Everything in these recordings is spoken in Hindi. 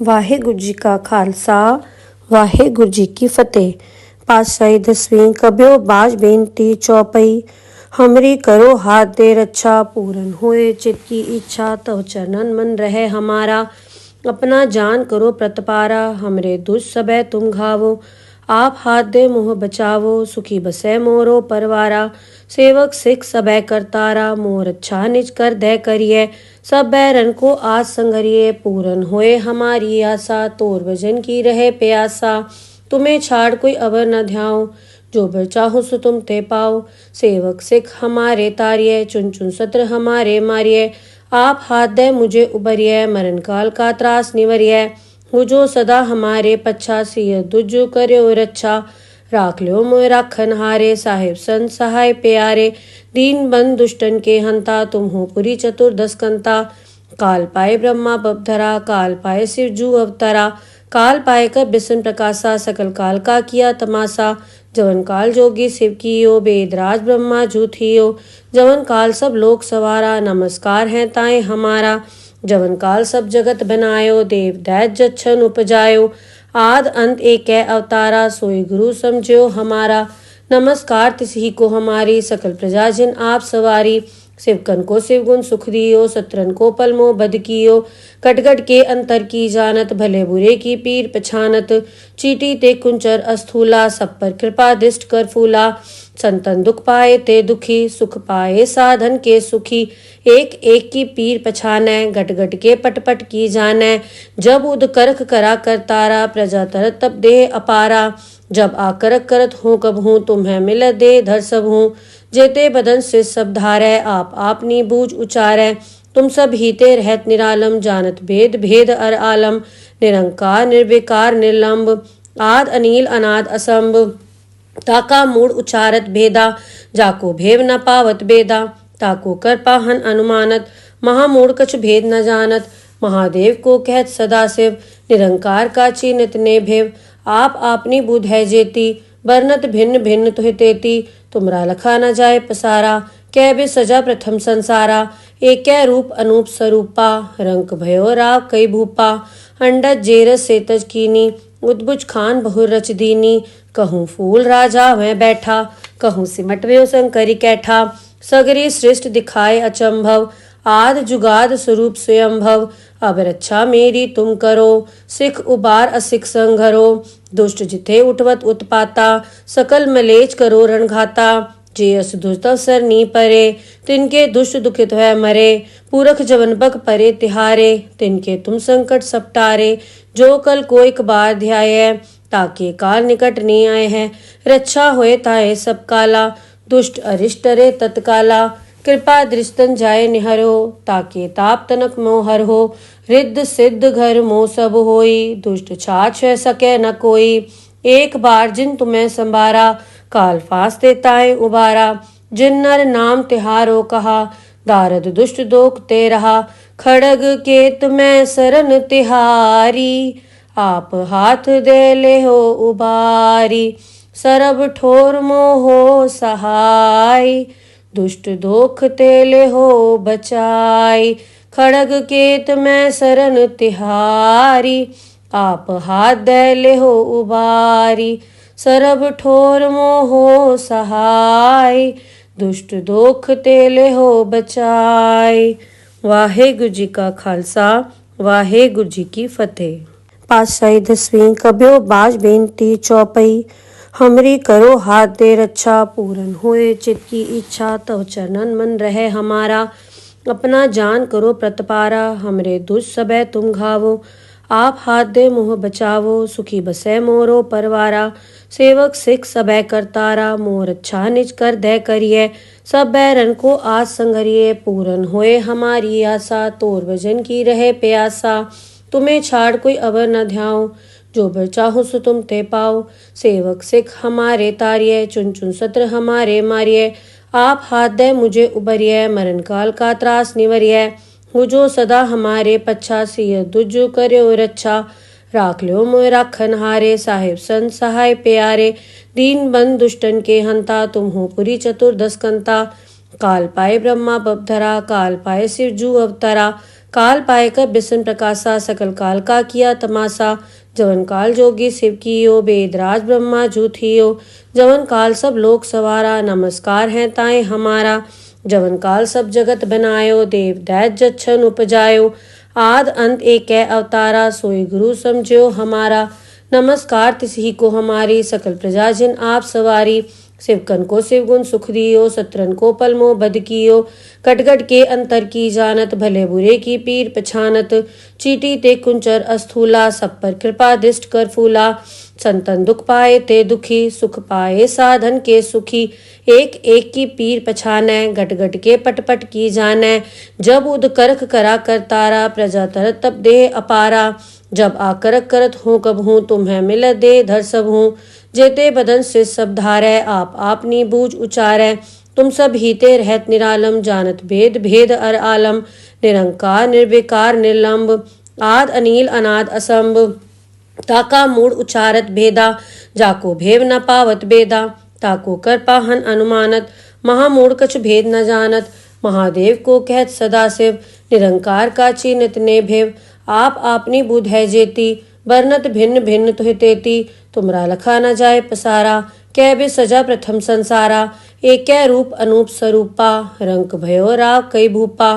ਵਾਹਿਗੁਰੂ ਜੀ ਕਾ ਖਾਲਸਾ ਵਾਹਿਗੁਰੂ ਜੀ ਕੀ ਫਤਿਹ। ਪਾਤਸ਼ਾਹੀ ਦਸਵੀਂ ਕਬਿਓ ਬਾਜ ਬੇਨਤੀ ਚੌਪਈ। हमरी करो हाथ दे रक्षा, पूरन होए चित की इच्छा, तव चरणन मन रहे हमारा। अपना जान करो प्रतपारा, हमरे दुष्ट सबे तुम घावो। आप हाथ दे मुँह बचावो, सुखी बसे मोरो परवारा। सेवक सिख सबे करतारा, मोर अच्छा निज कर दे करिए। सब बैरन को आज संगरिए, पूरन होए हमारी आशा। तोर भजन की रहे प्यासा, तुम्हें छाड़ कोई अवर न ध्याओ। जो बर चाहो सो तुम ते पाओ। सेवक सिख हमारे तारिये, चुन चुन सत्र हमारे मारिये। आप हाथ दे मुझे उबरिये, मरण काल का त्रास निवरिये। हो जो सदा हमारे पच्छा, सिय दुजो कर्यो रक्षा। राख लो मोय राखन हारे, साहिब संत सहाय प्यारे। दीन बंद दुष्टन के हंता, तुम हो पुरी चतुर्दश कंता। काल पाए ब्रह्मा बपधरा, काल पाए शिव जू अवतरा। काल पाए कर बिसन प्रकाशा, सकल काल का किया तमाशा। जवन काल जोगी शिव कियो, वेदराज ब्रह्मा जू थियो। जवन काल सब लोक सवारा, नमस्कार है ताए हमारा। जवन काल सब जगत बनायो, देव दैत जच्छन उपजायो। आद अंत एक अवतारा, सोई गुरु समझो हमारा। नमस्कार तिसही को हमारी, सकल प्रजा जिन आप सवारी। शिवकन को शिव गुण सुख दियो, सत्रन को पलमो बद कियो। कटगट के अंतर की जानत, भले बुरे की पीर पछानत। चीटी ते कुंचर अस्थूला, सब पर कृपा दृष्ट कर फूला। संतन दुख पाए ते दुखी, सुख पाए साधन के सुखी। एक एक की पीर पछानै, गट गट के पट पट की जानै। जब उद करख करा करतारा, प्रजा तरत तब देह अपारा। जब आकरक करत हूँ कब हूँ, तुम्हें मिल दे धर सब हूँ। जेते बदन से सब धारै, आप आपनी बूझ उचारै। तुम सब हीते रहत निरालम, जानत भेद भेद अर आलम। निरंकार निर्विकार निर्लंब, आद अनील अनाद असंभ। ताका मूड उचारत भेदा, जाको भेव न पावत बेदा। ताको कर पाहन अनुमानत, महामूढ़ कछ भेद न जानत। महादेव को कहत सदा शिव, निरंकार का चीनत ने भेव। आप आपनी बुध है जेती, बरनत भिन्न भिन्न तुहि तेती। तुमरा लखा न जाए पसारा, कै बे सजा प्रथम संसारा। एक रूप अनूप स्वरूपा, रंक भयो राव कई भूपा। अंडज जेरस सेतज कीनी, उद्भुज खान बहुर रच दीनी। कहूँ फूल राजा वह बैठा, कहूँ सिमट व्यो शंकरी कैठा। सगरी सृष्ट दिखाए अचंभव, आद जुगाद स्वरूप स्वयंभव। अब रक्षा मेरी तुम करो, सिख उबार असिख संघरो। दुष्ट जिथे उठवत उत्पाता, सकल मलेच करो रणघाता। जे अस दुष्ट अवसर नी परे, तिनके दुष्ट दुखित है मरे। पूरख जवन बक परे तिहारे, तिनके तुम संकट सपटारे। जो कल को एक बार ध्याय, ताके काल निकट नहीं आए हैं। रक्षा होए ताए सब काला, दुष्ट अरिष्ट रे तत्काला। कृपा दृष्टन जाय निहरो, ताके ताप तनक मोहर हो। रिद्ध सिद्ध घर मोह सब होई, दुष्ट छाछ सके न कोई। एक बार जिन तुम्हें संभारा, काल फास देताए उबारा। जिन नर नाम तिहारो कहा, दारद दुष्ट दोख ते रहा। खड़ग केत में सरन तिहारी, आप हाथ दे ले हो उबारी। सरब ठोर मोहो सहाय, दुष्ट दोख तेले हो बचाई। खड़ग केत में सरन तिहारी, आप हाथ दे ले हो उबारी। सरब ठोर मोहो सहाय, दुष्ट दोख तेले हो बचाई। वाहेगुरु जी का खालसा वाहेगुरु जी की फतेह। पातशाही दसवीं कबियो बाज बेनती चौपई। हमरी करो हाथ दे रक्षा, पूरन होए चित की इच्छा। तव चरणन मन रहे हमारा। अपना जान करो प्रतपारा, हमरे दुष्ट सबे तुम घावो। आप हाथ दे मुँह बचावो, सुखी बसे मोरो परवारा। सेवक सिख सबे करतारा, मोर अच्छा निज कर दे करिए। सब बैरन को आज संगरिए, पूरन होए हमारी आशा। तोर भजन की रहे प्यासा, तुम्हें छाड़ कोई अवर न ध्याओ। जो बर चाहो सो तुम ते पाओ। सेवक सिख हमारे तारिये, चुन चुन सत्र हमारे मारिये। आप हाथ दे मुझे उबरिये, मरण काल का त्रास निवरिये। हो जो सदा हमारे पच्छा, सिय दुजो कर्यो रक्षा। राख लो मोय राखन हारे, साहिब संत सहाय प्यारे। दीन बंद दुष्टन के हंता, तुम हो पुरी चतुर्दश कंता। काल पाए ब्रह्मा बपधरा, काल पाए शिव जू अवतरा। काल पाए कर बिसन प्रकाशा सकल काल का किया तमाशा। जवन काल जोगी शिव कियो बेदराज ब्रह्मा जूथियो। जवन काल सब लोक सवारा नमस्कार है ताए हमारा। जवन काल सब जगत बनायो देव दैत जच्छन उपजायो। आद अंत एक अवतारा सोई गुरु समझो हमारा। नमस्कार तिसही को हमारी सकल प्रजा जिन आप सवारी। शिवकन को शिवगुण सुख दियो सत्रन को पलमो बद कियो। कटगट के अंतर की जानत भले बुरे की पीर पछानत। चीटी ते कुंचर अस्थूला सब पर कृपा दृष्ट कर फूला। संतन दुख पाए ते दुखी सुख पाए साधन के सुखी। एक एक की पीर पछानै घट घट के पट पट की जानै। जब उद करख करा कर तारा प्रजा तरत तब देह अपारा। जब आकरक करत हूँ कब हूँ तुम्हें मिल दे धर सब हूँ। जेते बदन से सब धारै आप आपनी बूझ उचारै। तुम सब हीते रहत निरालम जानत भेद भेद अर आलम। निरंकार निर्विकार निर्लंब आद अनील अनाद असंभ। ताका मूड उचारत भेदा जाको भेव न पावत बेदा। ताको कर पाहन अनुमानत महामूढ़ कछ भेद न जानत। महादेव को कहत सदाशिव निरंकार का चीनत ने भेव। आप आपनी बुध है जेती बरनत भिन्न भिन्न तुहि तेती। तुमरा लखा न जाए पसारा कै बे सजा प्रथम संसारा। एक रूप अनूप स्वरूपा रंक भयो राव कई भूपा।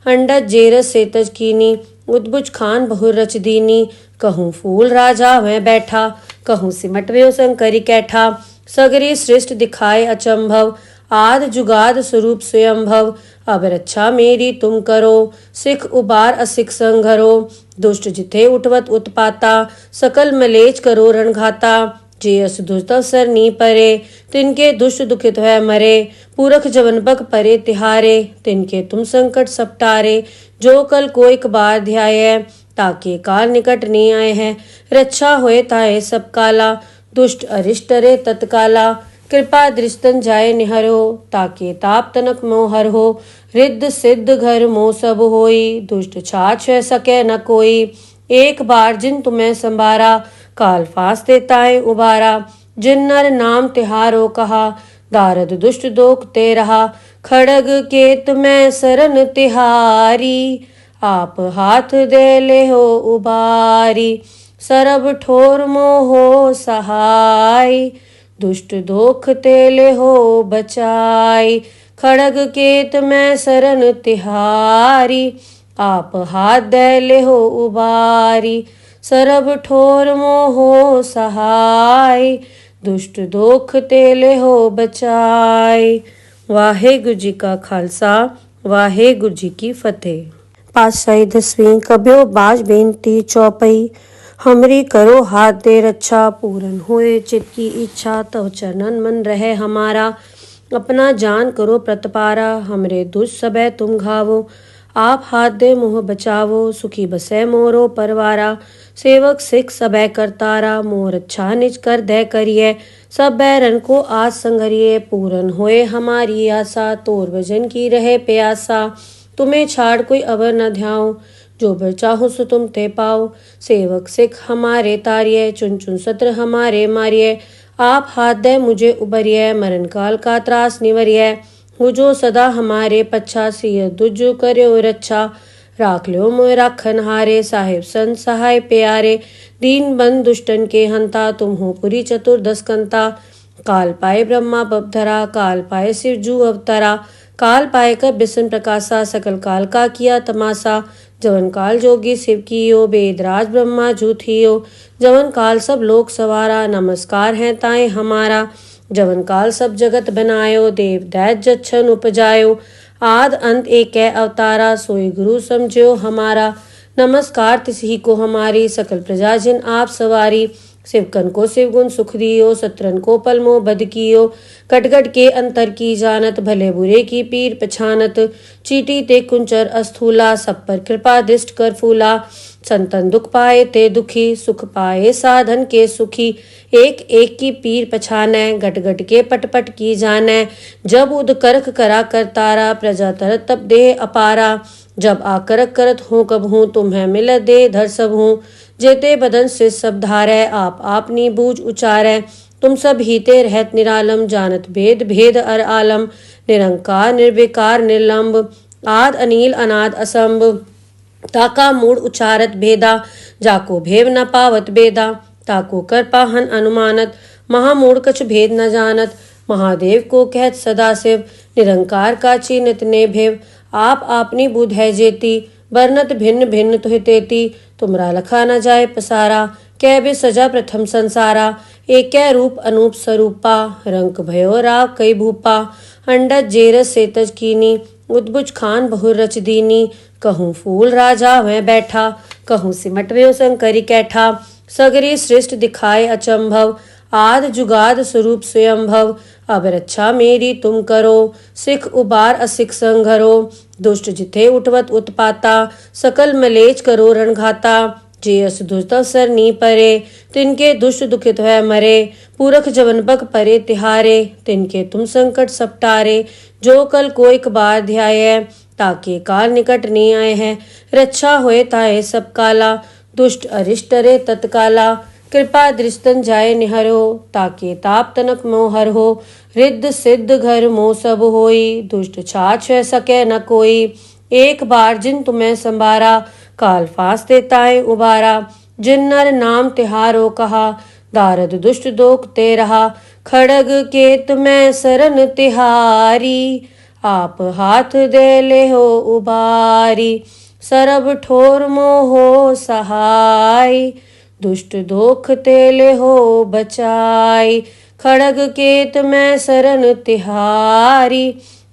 अंडज जेरस सेतज कीनी उद्भुज खान बहुर रच दीनी। कहूँ फूल राजा वह बैठा कहूँ सिमट व्यो शंकरी कैठा। सगरी सृष्ट दिखाए अचंभव आद जुगाद स्वरूप स्वयंभव। अब रक्षा मेरी तुम करो सिख उबार असिख संघरो। दुष्ट जिथे उठवत उत्पाता सकल मलेच करो रणघाता। जे अस दुष्ट अवसर नी परे तिनके दुष्ट दुखित है मरे। पूरख जवन बक परे तिहारे तिनके तुम संकट सपटारे। जो कल को एक बार ध्याय ताके काल निकट नहीं आए हैं। रक्षा होए ताए सब काला दुष्ट अरिष्ट रे तत्काला। कृपा दृष्टन जाय निहरो ताके ताप तनक मोहर हो। रिद्ध सिद्ध घर मोह सब होई दुष्ट छाछ सके न कोई। एक बार जिन तुम्हें संभारा काल फास देताए उबारा। जिन नर नाम तिहारो कहा दारद दुष्ट दोख ते रहा। खड़ग केत में सरन तिहारी आप हाथ दे ले हो उबारी। सरब ठोर मोहो सहाय दुष्ट दोख तेले हो बचाई। खड़ग केत में सरन तिहारी आप हाथ दे ले हो उबारी। सरब ठोर मोहो सहाय दुष्ट दोख तेले हो बचाई। वाहेगुरु जी का खालसा वाहेगुरु जी की फतेह। पातशाही 10वीं कब्यो बाज बेनती चौपई। हमरी करो हाथ दे रक्षा पूरन होए चित की इच्छा। तव चरणन मन रहे हमारा अपना जान करो प्रतपारा। हमरे दुष्ट सबे तुम घावो आप हाथ दे मोह बचावो। सुखी बसे मोरो परवारा सेवक सिख सबे करतारा। मोर अच्छा निज कर दे करिए सब बैरन को आज संघरिए। पूरन होए हमारी आशा तोर भजन की रहे प्यासा। तुम्हें छाड़ कोई अवर न ध्याओ जो बर चाहो सो तुम ते पाओ। सेवक सिख हमारे तारिये चुन चुन सत्र हमारे मारिये। आप हाथ दे मुझे उबरिये मरण काल का त्रास निवरिये। हो जो सदा हमारे पच्छा सिय दुज कर्यो रक्षा। राख लो मोय राखन हारे साहिब संत सहाय प्यारे। दीन बंद दुष्टन के हंता तुम हो पुरी चतुर्दश कंता। काल पाए ब्रह्मा बपधरा काल पाए शिव जू अवतरा। काल पाए कर बिसन प्रकाशा सकल काल का किया तमाशा। जवन काल जोगी शिव कियो बेदराज ब्रह्मा जूथियो। जवन काल सब लोक सवारा नमस्कार है ताए हमारा। जवन काल सब जगत बनायो देव दैत जच्छन उपजायो। आद अंत एक अवतारा सोई गुरु समझो हमारा। नमस्कार तिसही को हमारी सकल प्रजा जिन आप सवारी। शिवकन को शिवगुण सुख दियो सत्रन को पलमो बद कियो। कटगट के अंतर की जानत भले बुरे की पीर पछानत। चीटी ते कुंचर अस्थूला सब पर कृपा दृष्ट कर फूला। संतन दुख पाए ते दुखी सुख पाए साधन के सुखी। एक एक की पीर पछानै घट घट के पट पट की जानै। जब उद करख करा कर तारा प्रजा तरत तब देह अपारा। जब आकरक करत हूँ कब हूँ तुम्हें मिल दे धर सब हूँ। जेते बदन से सब धारै आप आपनी बूझ उचारै। तुम सब हीते रहत निरालम जानत भेद भेद अर आलम। निरंकार निर्विकार निर्लंब आद अनील अनाद असंभ। ताका मूड उचारत भेदा, जाको भेव न पावत बेदा, ताको कर पाहन अनुमानत, महामूड कछ भेद न जानत, महादेव को कहत सदाशिव, निरंकार का चीनत ने भेव, आप आपनी बुध है जेती, बरनत भिन्न भिन्न तुहि तेती, तुमरा लखा न जाए पसारा, कै बे सजा प्रथम संसारा, एक रूप अनूप स्वरूपा, रंक भयो राव कई भूपा, अंडज जेरस सेतज कीनी, उद्बुज खान बहुर रच दीनी, कहूँ फूल राजा वह बैठा, कहूँ सिमट व्यो शंकरी कैठा, सगरी सृष्ट दिखाए अचंभव, आद जुगाद स्वरूप स्वयंभव, अब रक्षा मेरी तुम करो, सिख उबार असिख संघरो, दुष्ट जिथे उठवत उत्पाता, सकल मलेच करो रणघाता, जे अस दुष्ट सर नी परे, तिनके दुष्ट दुखित है मरे, पूरख जवन बक परे तिहारे, तिनके तुम संकट सपटारे, जो कल कोई बार ध्याय, ताके काल निकट नहीं आए हैं, रक्षा होए ताए सब काला, दुष्ट अरिष्ट रे तत्काला, कृपा दृष्टन जाए निहरो, ताके ताप तनक मोहर हो, रिद्ध सिद्ध घर मोह सब होई, दुष्ट छाछ सके न कोई, एक बार जिन तुम्हें संबारा, काल फास देताए उबारा, जिन नर नाम तिहारो कहा, दारद दुष्ट दोख ते रहा, खड़ग केत में सरन तिहारी, आप हाथ दे ले हो उबारी, सरब ठोर मोहो सहाय, दुष्ट दोख तेले हो बचाई, खड़ग केत में सरन तिहारी,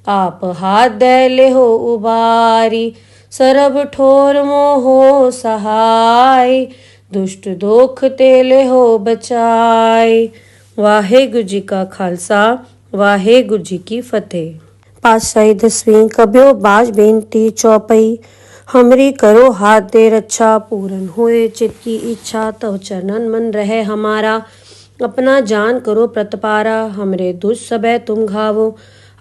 आप हाथ दे ले हो उबारी, सरब ठोर मोहो सहाय, दुष्ट दोख तेले हो बचाई। वाहेगुरु जी का खालसा, वाहेगुरु जी की फतेह। पातशाही 10वीं कब्यो बाज बेनती चौपई, हमरी करो हाथ दे रक्षा, पूरन होए चित की इच्छा, तव चरणन मन रहे हमारा, अपना जान करो प्रतपारा, हमरे दुष्ट सबे तुम घावो,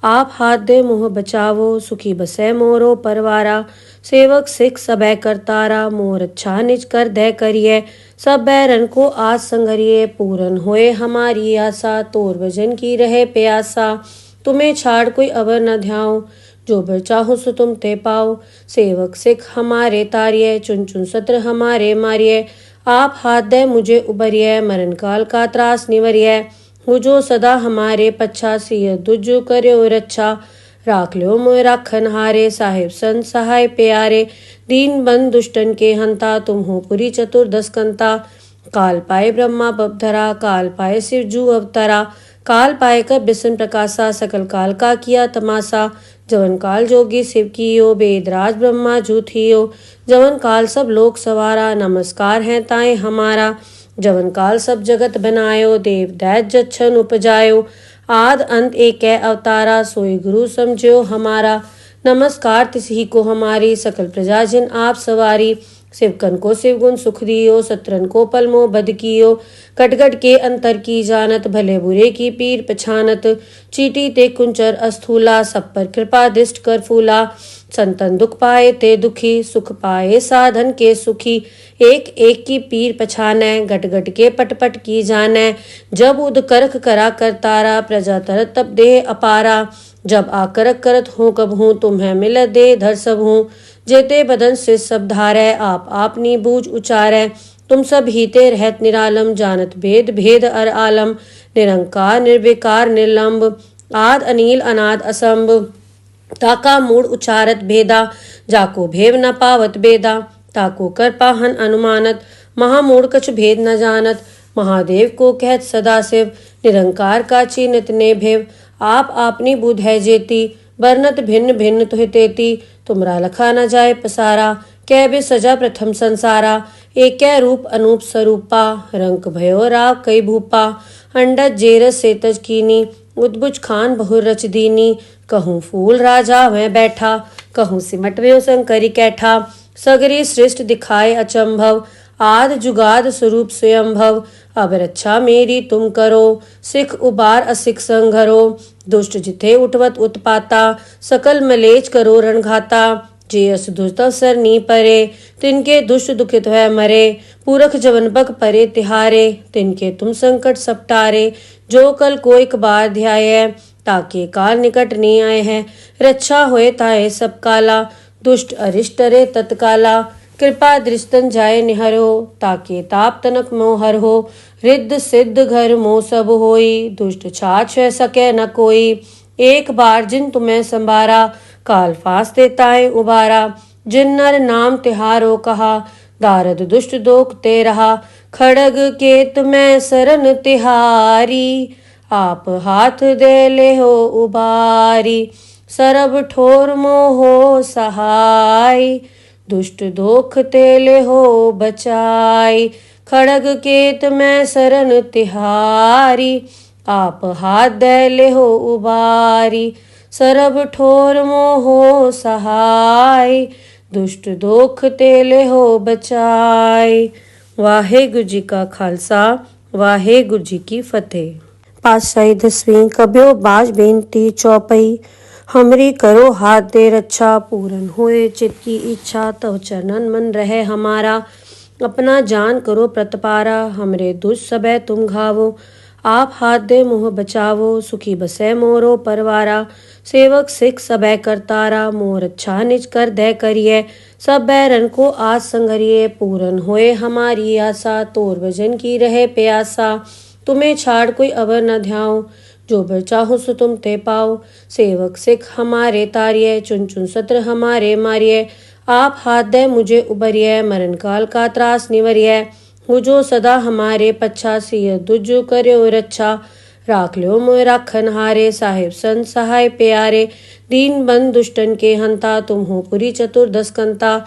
आप हाथ दे मोह बचावो, सुखी बसे मोरो परवारा, सेवक सिख सबे करतारा, मोर अच्छा निज कर दे करिए, सब बैरन को आज संगरिए, पूरन होए हमारी आशा, तोर भजन की रहे प्यासा, तुम्हें छाड़ कोई अवर न ध्याओ, जो बर चाहो सो तुम ते पाओ, सेवक सिख हमारे तारिये, चुन चुन सत्र हमारे मारिये, आप हाथ दे मुझे उबरिये, मरण काल का त्रास निवरिये, हो जो सदा हमारे पच्छा, सिय दुजु कर्यो रक्षा, राख लो मोय राखन हारे, साहिब संत सहाय प्यारे, दीन बंद दुष्टन के हंता, तुम हो पुरी चतुर्दश कंता, काल पाए ब्रह्मा बपधरा, काल पाए शिव जू अवतरा, काल पाए कर बिसन प्रकाशा, सकल काल का किया तमाशा, जवन काल जोगी शिव कियो, बेदराज ब्रह्मा जूथियो, जवन काल सब लोक सवारा, नमस्कार है ताए हमारा, जवन काल सब जगत बनायो, देव दैत जच्छन उपजायो, आद अंत एक अवतारा, सोई गुरु समझो हमारा, नमस्कार तिसही को हमारी, सकल प्रजा जिन आप सवारी, शिवकन को शिवगुण सुख दियो, सत्रन को पलमो बद कियो, कटगट के अंतर की जानत, भले बुरे की पीर पछानत, चीटी ते कुंचर अस्थूला, सब पर कृपा दृष्ट कर फूला, संतन दुख पाए ते दुखी, सुख पाए साधन के सुखी, एक एक की पीर पछाने, गट गट के पट पट की जाने, जब उद करख करा कर तारा, प्रजा तरत तब देह अपारा, जब आकरक करत हूँ कब हूँ, तुम्हें मिल दे धर सब हूँ, जेते बदन से सब धारै, आप आपनी बूझ उचारै, तुम सब हीते रहत निरालम, जानत भेद भेद अर आलम, निरंकार निर्विकार निर्लंब, आद अनील अनाद असंभ, ताका मूड उचारत भेदा, जाको भेव न पावत बेदा, ताको कर पाहन अनुमानत, महामूड कछ भेद न जानत, महादेव को कहत सदाशिव, निरंकार का चीनत ने भेव, आप आपनी बुध है जेती, बरनत भिन्न भिन्न तुहि तेती, तुमरा लखा न जाए पसारा, कै बे सजा प्रथम संसारा, एक रूप अनूप स्वरूपा, रंक भयो राव कई भूपा, अंडज जेरस सेतज कीनी, उद्बुज खान बहुर रच दीनी, कहूँ फूल राजा वह बैठा, कहूँ सिमट व्यो शंकरी कैठा, सगरी सृष्ट दिखाए अचंभव, आद जुगाद स्वरूप स्वयंभव, अब रक्षा मेरी तुम करो, सिख उबार असिख संघरो, दुष्ट जिथे उठवत उत्पाता, सकल मलेच करो रणघाता, जे अस दुष्ट सर नी परे, तिनके दुष्ट दुखित है मरे, पूरख जवन बक परे तिहारे, तिनके तुम संकट सपटारे, जो कल कोई बार ध्याय, ताके काल निकट नहीं आए हैं, रक्षा होए ताए सब काला, दुष्ट अरिष्ट रे तत्काला, कृपा दृष्टन जाय निहरो, ताके ताप तनक मोहर हो। रिद्ध सिद्ध घर मोह सब होई, दुष्ट छाछ सके न कोई। एक बार जिन तुम्हें संभारा, काल फास्ते ताए उबारा। जिन नर नाम तिहारो कहा, दारद दुष्ट दोख ते रहा। खड़ग केत में सरन तिहारी, आप हाथ दे ले हो उबारी। सरब ठोर मोहो सहाय, दुष्ट दोख तेले हो बचाई। खड़ग केत में सरन तिहारी, आप हाथ दे ले हो उबारी। सरब ठोर मोहो सहाय, दुष्ट दोख तेले हो बचाई। वाहेगुरु जी का खालसा, वाहेगुरु जी की फतेह। पातशाही 10वीं कब्यो बाज बेनती चौपई। हमरी करो हाथ दे रक्षा, पूरन होए चित की इच्छा। तव चरणन मन रहे हमारा, अपना जान करो प्रतपारा। हमरे दुष्ट सबे तुम घावो, आप हाथ दे मोह बचावो। सुखी बसे मोरो परवारा, सेवक सिख सबे करतारा। मोर अच्छा निज कर दे करिए, सब बैरन को आज संगरिए। पूरन होए हमारी आशा, तोर भजन की रहे प्यासा। तुम्हें छाड़ कोई अवर न ध्याओ, जो बर चाहो सो तुम ते पाओ। सेवक सिख हमारे तारिये, चुन चुन सत्र हमारे मारिये। आप हाथ दे मुझे उबरिये, मरण काल का त्रास निवरिये। हो जो सदा हमारे पच्छा, सिय दुज कर्यो रक्षा। राख लो मोय राखन हारे, साहिब संत सहाय प्यारे। दीन बंद दुष्टन के हंता, तुम हो पुरी चतुर्दश कंता।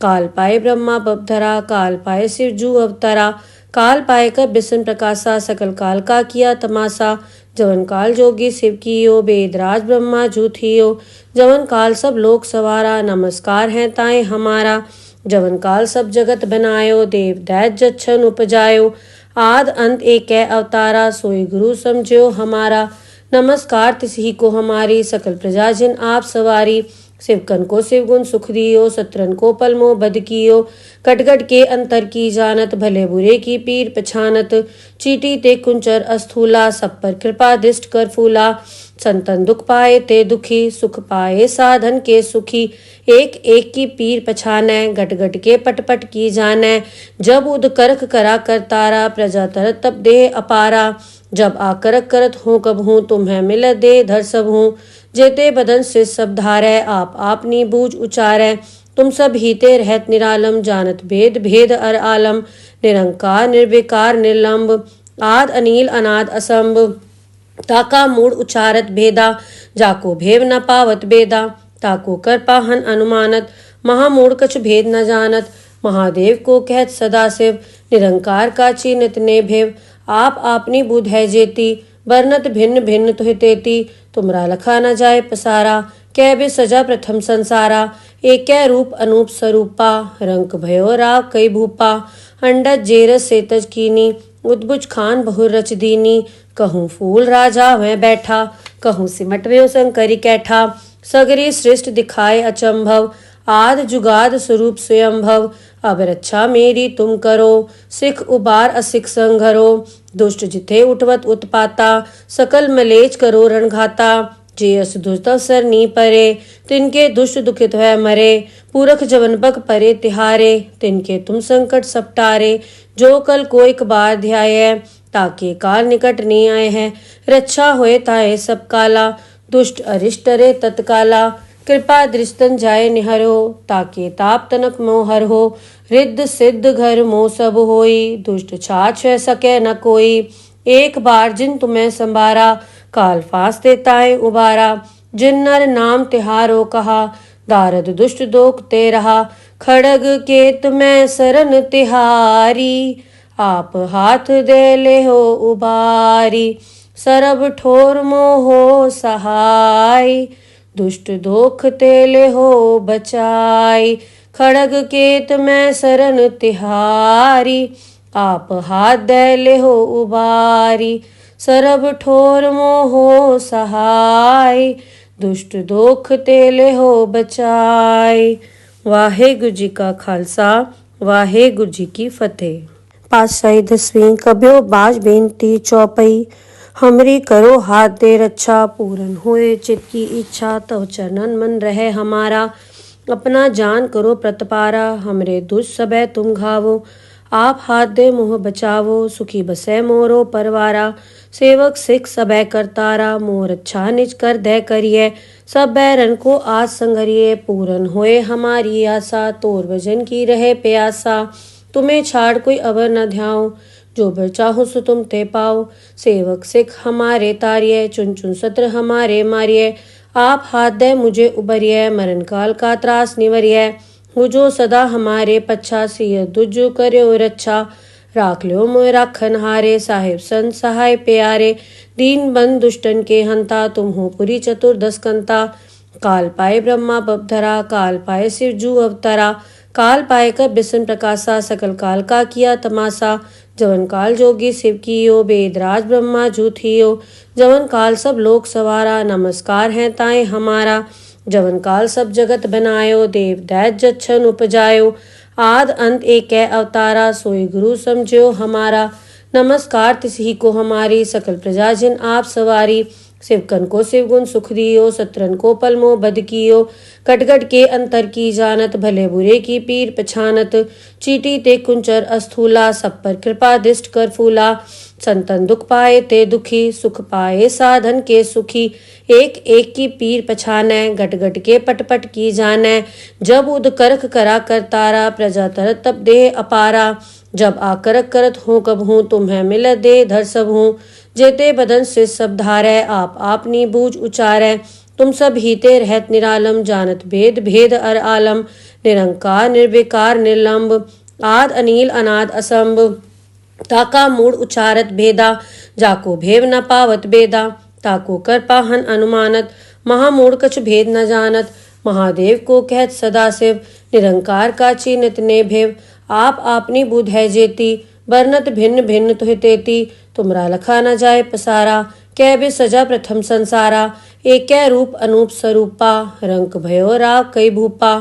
काल पाए ब्रह्मा बपधरा, काल पाए शिव जू अवतरा। काल पाए कर बिसन प्रकाशा, सकल काल का किया तमाशा। जवन काल जोगी शिव कियो, वेदराज ब्रह्मा जूथियो। जवन काल सब लोक सवारा, नमस्कार है ताए हमारा। जवन काल सब जगत बनायो, देव दैत जच्छन उपजायो। आद अंत एक अवतारा, सोई गुरु समझो हमारा। नमस्कार तिसही को हमारी, सकल प्रजा जिन आप सवारी। शिवकन को शिव गुण सुख दियो, सत्रन को पलमो बद कियो। कटगट के अंतर की जानत, भले बुरे की पीर पछानत। चीटी ते कुंचर अस्थूला, सब पर कृपा दृष्ट कर फूला। संतन दुख पाए ते दुखी, सुख पाए साधन के सुखी। एक एक की पीर पछानै, गट गट के पट पट की जानै। जब उद करख करा कर तारा, प्रजा तरत तब देह अपारा। जब आकरक करत हूँ कब हूँ, तुम्हें मिल दे धर सब हूँ। जेते बदन से सब धारै, आप आपनी बूझ उचारै। तुम सब हीते रहत निरालम, जानत भेद भेद अर आलम। निरंकार निर्विकार निर्लंब, आद अनील अनाद असंभ। ताका मूड उचारत भेदा, जाको भेव न पावत बेदा। ताको कर पाहन अनुमानत, महामूढ़ कछ भेद न जानत। महादेव को कहत सदा शिव, निरंकार का चीनत ने भेव। आप आपनी बुध है जेती, वर्णत भिन्न भिन्न तुहि तेती। तुमरा लखा न जाए पसारा, कै बे सजा प्रथम संसारा। एक रूप अनूप स्वरूपा, रंक भयो राव कई भूपा। अंडज जेरस सेतज कीनी, उद्बुज खान बहु रच दीनी। कहूँ फूल राजा वह बैठा, कहूँ सिमट व्यो शंकरी कैठा। सगरी सृष्ट दिखाए अचंभव, आद जुगाद स्वरूप स्वयंभव। अब रक्षा मेरी तुम करो, सिख उबार असिख संघरो। दुष्ट जिथे उठवत उत्पाता, सकल मलेच करो रणघाता। जे अस दुष्ट अवसर नी परे, तिनके दुष्ट दुखित है मरे। पूरख जवन बक परे तिहारे, तिनके तुम संकट सपटारे। जो कल को एक बार ध्याय, ताके काल निकट नी आए हैं। रक्षा होए ताए सब काला, दुष्ट अरिष्ट रे तत्काला। कृपा दृष्टन जाय निहरो, ताके ताप तनक मोहर हो। रिद्ध सिद्ध घर मोह सब होई, दुष्ट छाछ सके न कोई। एक बार जिन तुम्हें संभारा, काल फास्ते ताए उबारा। जिन नर नाम तिहारो कहा, दारद दुष्ट दोख ते रहा। खड़ग केत में सरन तिहारी, आप हाथ दे ले हो उबारी। सरब ठोर मोहो सहाय, दुष्ट दोख तेले हो बचाई। खड़ग केत में सरन तिहारी, आप हाथ दे ले हो उबारी। सरब ठोर मोहो सहाय, दुष्ट दोख तेले हो बचाई। वाहेगुरु जी का खालसा, वाहेगुरु जी की फतेह। पातशाही 10वीं कब्यो बाज बेनती चौपई। हमरी करो हाथ दे रक्षा, पूरन होए चित की इच्छा। तव चरणन मन रहे हमारा, अपना जान करो प्रतपारा, हमरे दुष्ट सबे तुम घावो। आप हाथ दे मोह बचावो, सुखी बसै मोरो परवारा। सेवक सिख सबे करतारा, मोर अच्छा निज कर दे करिए। सब बैरन को आज संगरिए, पूरन होए हमारी आशा। तोर भजन की रहे प्यासा, तुम्हें छाड़ कोई अवर न ध्याओ। जो बर चाहो सो तुम ते पाओ। सेवक सिख हमारे तारिये, चुन चुन सत्र हमारे मारिये। आप हाथ दे मुझे उबरिये, मरण काल का त्रास निवरिये। हो जो सदा हमारे पच्छा, सिय दुजो कर्यो रक्षा। राख ल्यो मोय राखन हारे, साहिब संत सहाय प्यारे। दीन बंद दुष्टन के हंता, तुम हो पुरी चतुर्दश कंता। काल पाए ब्रह्मा बपधरा, काल पाए शिव जू अवतरा। काल पाए कर बिसन प्रकाशा, सकल काल का किया तमाशा। जवन काल जोगी शिव कियो, वेदराज ब्रह्मा जू थियो। जवन काल सब लोक सवारा, नमस्कार है ताए हमारा। जवन काल सब जगत बनायो, देव दैत जच्छन उपजायो। आद अंत एक अवतारा, सोई गुरु समझो हमारा। नमस्कार तिसही को हमारी, सकल प्रजा जिन आप सवारी। शिवकन को शिव गुण सुख दियो, सत्रन को पलमो बद कियो। कटगट के अंतर की जानत, भले बुरे की पीर पछानत। चीटी ते कुंचर अस्थूला, सब पर कृपा दिष्ट कर फूला। संतन दुख पाए ते दुखी, सुख पाए साधन के सुखी। एक एक की पीर पछानै, गट गट के पट पट की जानै। जब उद करख करा करतारा, प्रजा तरत तब देह अपारा। जब आकरक करत हूँ कब हूँ, तुम्हें मिल दे धर सब हूँ। जेते बदन से सब धारै, आप आपनी बूझ उचारै। तुम सब हीते रहत निरालम, जानत भेद भेद अर आलम। निरंकार निर्विकार निर्लंब, आद अनील अनाद असंभ। ताका मूड उचारत भेदा, जाको भेव न पावत बेदा। ताको कर पाहन अनुमानत, महामूड कछ भेद न जानत। महादेव को कहत सदा शिव, निरंकार का चीनित ने भेव। आप आपनी बुध है जेती, बरनत भिन्न भिन्न तुहि तेती। तुमरा लखा न जाए पसारा, कै बे सजा प्रथम संसारा। एक रूप अनूप स्वरूपा, रंक भयो राव कई भूपा।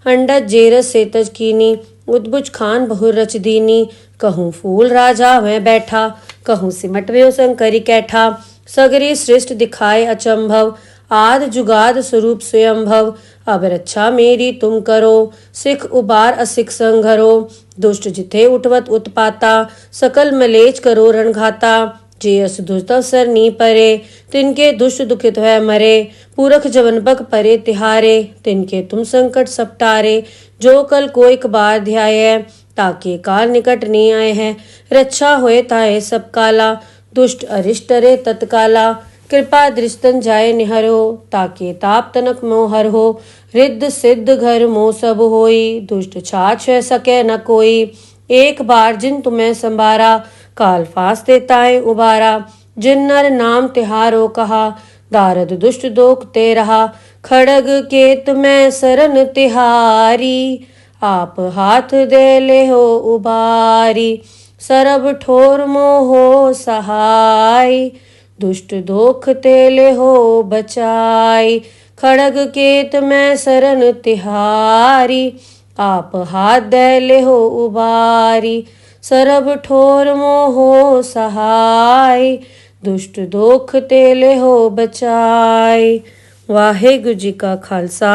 अंडज जेरस सेतज कीनी, उद्भुज खान बहुर रच दीनी। कहूँ फूल राजा वह बैठा, कहूँ सिमट व्यो शंकरी कैठा। सगरी सृष्ट दिखाए अचंभव, आद जुगाद स्वरूप स्वयंभव। अब रक्षा मेरी तुम करो, सिख उबार असिख संघरो। दुष्ट जिथे उठवत उत्पाता, सकल मलेच करो रणघाता। जे अस दुष्ट अवसर नी परे, तिनके दुष्ट दुखित है मरे। पूरख जवन बक परे तिहारे, तिनके तुम संकट सपटारे। जो कल को एक बार ध्याय, ताके काल निकट नहीं आए हैं। रक्षा होए ताए सब काला, दुष्ट अरिष्ट रे तत्काला। कृपा दृष्टन जाय निहरो, ताके ताप तनक मोहर हो। रिद्ध सिद्ध घर मोह सब होई, दुष्ट छाछ सके न कोई। एक बार जिन तुम्हें संभारा, काल फांस देताए उबारा। जिन नर नाम तिहारो कहा, दारद दुष्ट दोख ते रहा। खड़ग के तुम्हें सरन तिहारी, आप हाथ दे ले हो उबारी। सरब ठोर मोहो सहाय, दुष्ट दोख तेले हो बचाई। खड़ग केत में सरन तिहारी, आप हाथ दे ले हो उबारी। सरब ठोर मोहो सहाय, दुष्ट दोख तेले हो बचाई। वाहेगुरु जी का खालसा,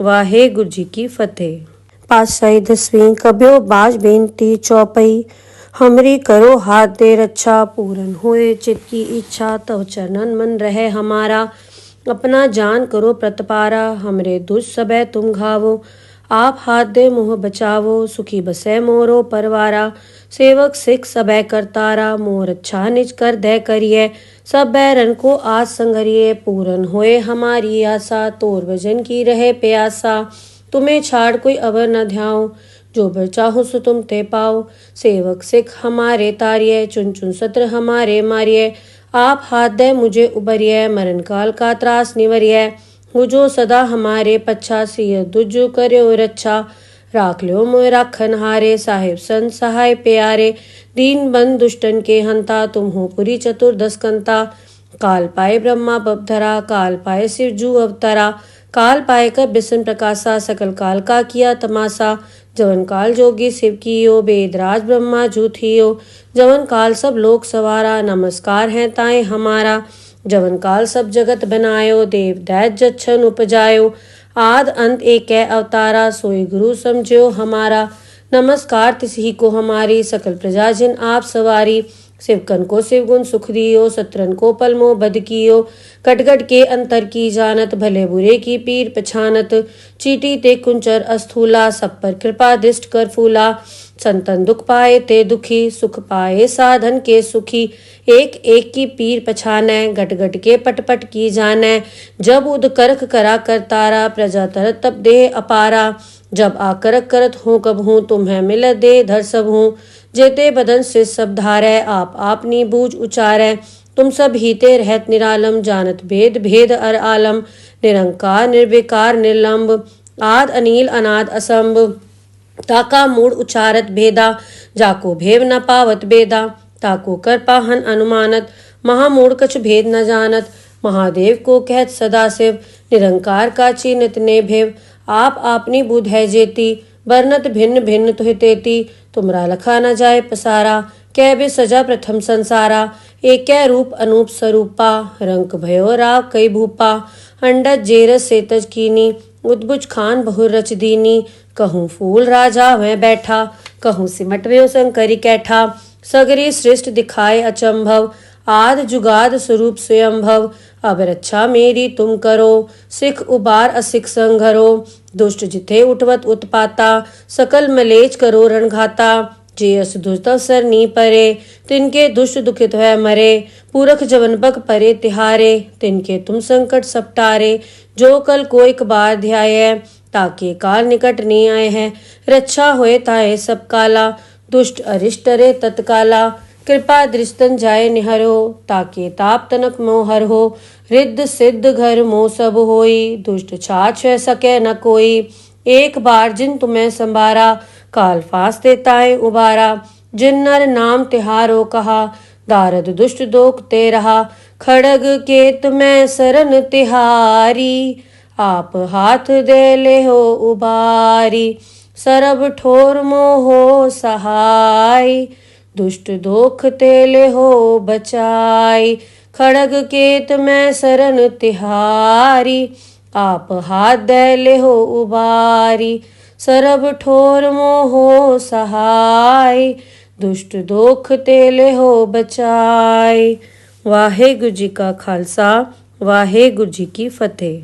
वाहेगुरु जी की फतेह। पातशाही दसवीं कब्यो बाज बेनती चौपई। हमरी करो हाथ दे रक्षा, पूरन होए चित की इच्छा। तव चरणन मन रहे हमारा, अपना जान करो प्रतपारा। हमरे दुष्ट सबे तुम घावो, आप हाथ दे मोह बचावो। सुखी बसै मोरो परवारा, सेवक सिख सबे करतारा। मोर अच्छा निज कर दे करिए, सब बैरन को आज संगरिए। पूरन होए हमारी आशा, तोर भजन की रहे प्यासा। तुम्हें छाड़ कोई अवर न ध्याओ, जो बर चाहो सो तुम ते पाओ। सेवक सिख हमारे तारिये, चुन चुन सत्र हमारे मारिये। आप हाथ दे मुझे उबरिये, मरण काल का त्रास निवरिये। हो जो सदा हमारे पच्छा, सिय दुजो कर्यो रक्षा। राख ल्यो मोय राखन हारे, साहिब संत सहाय प्यारे। दीन बंद दुष्टन के हंता, तुम हो पुरी चतुर्दश कंता। काल पाए ब्रह्मा बपधरा, काल पाए शिव जू अवतरा। काल पाए कर बिसन प्रकाशा, सकल काल का किया तमाशा। जवन काल जोगी शिव कियो, वेदराज ब्रह्मा जू थियो। जवन काल सब लोक सवारा, नमस्कार है ताए हमारा। जवन काल सब जगत बनायो, देव दैत जच्छन उपजायो। आद अंत एक अवतारा, सोई गुरु समझो हमारा। नमस्कार तिसही को हमारी, सकल प्रजा जिन आप सवारी। शिवकन को शिवगुण सुख दियो, सत्रन को पलमो बद कियो। कटगट के अंतर की जानत, भले बुरे की पीर पछानत। चीटी ते कुंचर अस्थूला, सब पर कृपा दृष्ट कर फूला। संतन दुख पाए ते दुखी, सुख पाए साधन के सुखी। एक एक की पीर पछानै, गट गट के पट पट की जानै। जब उद करख करा कर तारा, प्रजा तरत तब देह अपारा। जब आकरक करत हूँ कब हूँ, तुम्हें मिल दे धर सब हूँ। जेते बदन से सब धारै, आप आपनी बूझ उचारै। तुम सब हीते रहत निरालम, जानत भेद भेद अर आलम। निरंकार निर्विकार निर्लंब, आद अनील अनाद असंभ। ताका मूड उचारत भेदा, जाको भेव न पावत बेदा। ताको कर पाहन अनुमानत, महामूड कछ भेद न जानत। महादेव को कहत सदा शिव, निरंकार का चीनत ने भेव। आप आपनी बुध है जेती, बरनत भिन्न भिन्न तुहि तेती। तुमरा लखा न जाए पसारा, कै बे सजा प्रथम संसारा। एक रूप अनूप स्वरूपा, रंक भयो राव कई भूपा। अंडज जेरस सेतज कीनी, उद्भुज खान बहुर रच दीनी। कहूँ फूल राजा वह बैठा, कहूँ सिमट व्यो शंकरी कैठा। सगरी सृष्ट दिखाए अचंभव, आद जुगाद स्वरूप स्वयंभव। अब रक्षा मेरी तुम करो, सिख उबार असिख संघरो। दुष्ट जिथे उठवत उत्पाता, सकल मलेच करो रणघाता। जे अस दुष्ट अवसर नी परे, तिनके दुष्ट दुखित है मरे। पूरख जवन बक परे तिहारे, तिनके तुम संकट सपटारे। जो कल को एक बार ध्याय, ताके काल निकट नहीं आए हैं। रक्षा होए ताए सब काला, दुष्ट अरिष्ट रे तत्काला। कृपा दृष्टन जाए निहरो, ताके ताप तनक मोहर हो। रिद्ध सिद्ध घर मोह सब होई, दुष्ट छाछ सके न कोई। एक बार जिन तुम्हें संभारा, काल फांसते ताए उबारा। जिन नर नाम तिहारो कहा, दारद दुष्ट दोख ते रहा। खड़ग केत में सरन तिहारी, आप हाथ दे ले हो उबारी। सरब ठोर मोहो सहाय, दुष्ट दोख तेले हो बचाई। खड़ग केत में सरन तिहारी, आप हाथ दे ले हो उबारी। सरब ठोर मोहो सहाय, दुष्ट दोख तेले हो बचाई। वाहेगुरु जी का खालसा, वाहेगुरु जी की फतेह।